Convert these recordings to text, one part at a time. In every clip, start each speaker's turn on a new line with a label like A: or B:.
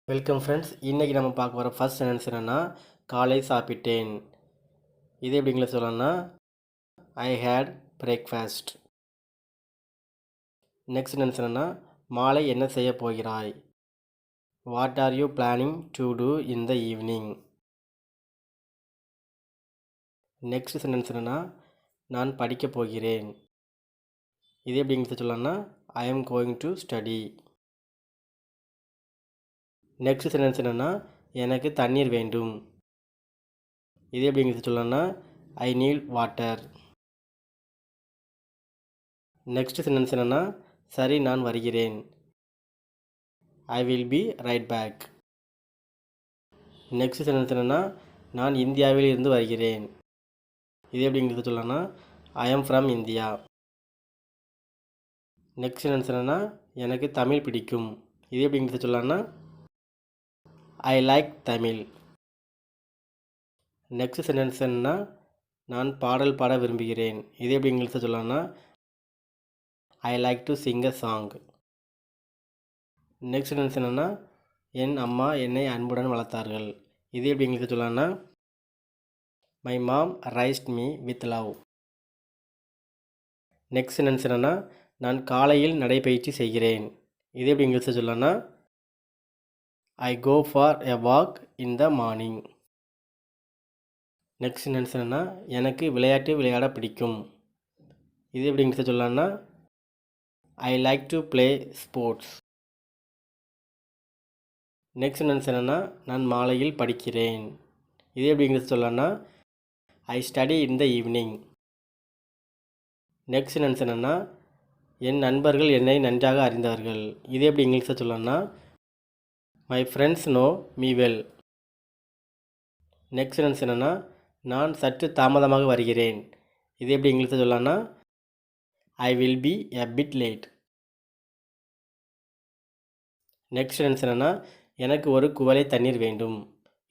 A: Welcome friends. இன்றைக்கி நம்ம பார்க்க போகிற ஃபர்ஸ்ட் சென்டென்ஸ் என்னென்னா, காலை சாப்பிட்டேன். இது எப்படி இங்கிலீஷ் சொல்லலாம்னா, I hate breakfast. Next sentence என்னென்னா, மாலை என்ன செய்ய போகிறாய்? What are you planning to do in the evening? Next sentence என்னென்னா, நான் படிக்கப் போகிறேன். இது எப்படி இங்கிலீஷ் சொல்லலாம்னா, I am going to study. Next sentence என்னென்னா, எனக்கு தண்ணீர் வேண்டும். இது எப்படி இங்கிலீஷ் சொல்லலாம்னா, I need water. Next sentence என்னென்னா, சரி நான் வருகிறேன். I will be right back. Next sentence என்னென்னா, நான் இந்தியாவில் இருந்து வருகிறேன். இது எப்படி இங்கிலீஷ் சொல்லலாம்னா, I am from India. Next sentence என்னென்னா, எனக்கு தமிழ் பிடிக்கும். இது எப்படி இங்கிலீஷ் சொல்லலாம்னா, I like Tamil. Next sentence என்னன்னா, நான் பாடல் பாட விரும்புகிறேன். இது எப்படி இங்கிலீஷில் சொல்லலாம்னா, I like to Singh a song. Next sentence என்னென்னா, என் அம்மா என்னை அன்புடன் வளர்த்தார்கள். இது எப்படி இங்கிலீஷில் சொல்லலாம்னா, my mom raised me with love. Next sentence என்னென்னா, நான் காலையில் நடைப்பயிற்சி செய்கிறேன். இது எப்படி இங்கிலீஷில் சொல்லலாம்னா, I go for a walk in the morning. Next sentence என்னென்னா, எனக்கு விளையாட்டு விளையாட பிடிக்கும். இது எப்படி இங்கிலீஷில் சொல்லலாம்னா, I like to play sports. Next sentence என்னென்னா, நான் மாலையில் படிக்கிறேன். இது எப்படி இங்கிலீஷ் சொல்லலாம்னா, I study in the evening. Next sentence என்னென்னா, என் நண்பர்கள் என்னை நன்றாக அறிந்தவர்கள். இது எப்படி இங்கிலீஷில் சொல்லலாம்னா, my friends know me well. Next sentence என்னென்னா, நான் சற்று தாமதமாக வருகிறேன். இது எப்படி இங்கிலீஷில் சொல்லலாம்னா, ஐ will B a bit late. Next sentence என்னென்னா, எனக்கு ஒரு குவளை தண்ணீர் வேண்டும்.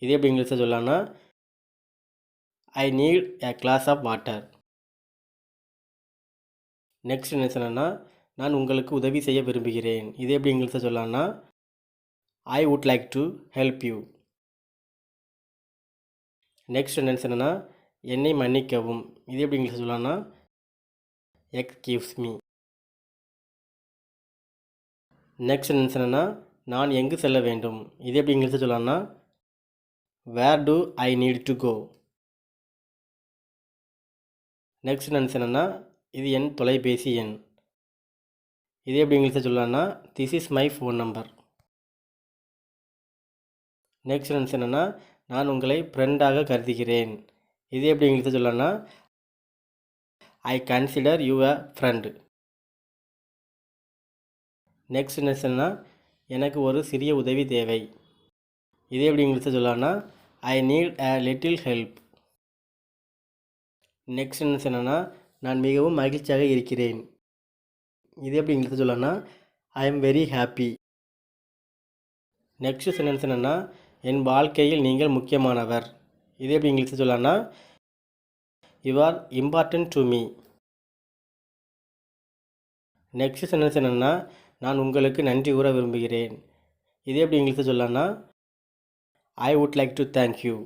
A: இது எப்படி இங்கிலீஷில் சொல்லலாம்னா, I need a glass of water. Next sentence என்னென்னா, நான் உங்களுக்கு உதவி செய்ய விரும்புகிறேன். இது எப்படி இங்கிலீஷில் சொல்லலாம்னா, I would like to help you. Next sentence என்னென்னா, என்னை மன்னிக்கவும். இது எப்படி இங்கிலீஷில் சொல்லலாம்னா, எக்ஸ்கியூஸ் மீ. நெக்ஸ்ட் சென்டென்ஸ் என்னென்னா, நான் எங்கு செல்ல வேண்டும். இது எப்படி இங்கிலீஷில் சொல்லலாம்னா, where do I need to go. Next sentence என்னென்னா, இது என் தொலைபேசி எண். இது எப்படி இங்கிலீஷில் சொல்லலாம்னா, this is my phone number. Next sentence என்னென்னா, நான் உங்களை ஃப்ரெண்டாக கருதுகிறேன். இது எப்படி இங்கிலீஷில் சொல்லலாம்னா, I consider you a friend. Next sentence என்னென்னா, எனக்கு ஒரு சிறிய உதவி தேவை. இது எப்படி இங்கிலீஷில் சொல்லலாம்னா, I need a little help. Next sentence என்னென்னா, நான் மிகவும் மகிழ்ச்சியாக இருக்கிறேன். இது எப்படி இங்கிலீஷில் சொல்லலாம்னா, I am very happy. Next sentence என்னென்னா, என் வாழ்க்கையில் நீங்கள் முக்கியமானவர். இது எப்படி இங்கிலீஷில் சொல்லலாம்னா, you are important to me. Next sentence என்னென்னா, நான் உங்களுக்கு நன்றி கூற விரும்புகிறேன். இது எப்படி இங்கிலீஷில் சொல்லலாம்னா, I would like to thank you.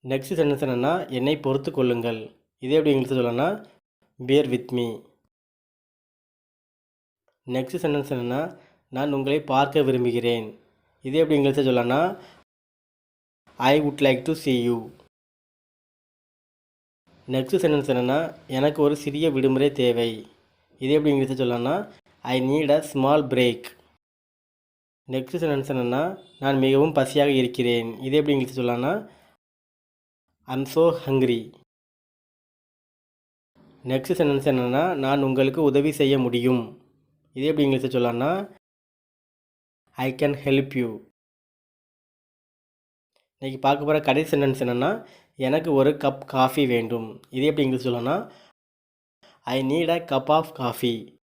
A: Next sentence என்னென்னா, என்னை பொறுத்து கொள்ளுங்கள். இது எப்படி இங்கிலீஷில் சொல்லலாம்னா, bear with me. Next sentence என்னென்னா, நான் உங்களை பார்க்க விரும்புகிறேன். இது எப்படி இங்கிலீஷில் சொல்லலாம்னா, I would like to see you. Next sentence என்னென்னா, எனக்கு ஒரு சிறிய விடுமுறை தேவை. இது எப்படி இங்கிலீஷில் சொல்லலாம்னா, I need a small break. Next sentence என்னென்னா, நான் மிகவும் பசியாக இருக்கிறேன். இது எப்படி இங்கிலீஷில் சொல்லலாம்னா, I'm so hungry. Next sentence என்னென்னா, நான் உங்களுக்கு உதவி செய்ய முடியும். இது எப்படி இங்கிலீஷில் சொல்லலாம்னா, ஐ கேன் ஹெல்ப் யூ. இன்றைக்கி பார்க்க போகிற கடைசி சென்டென்ஸ் என்னென்னா, எனக்கு ஒரு கப் காஃபி வேண்டும். இது எப்படி இங்கிலீஷ் சொல்லலாம்னா, I need a cup of coffee.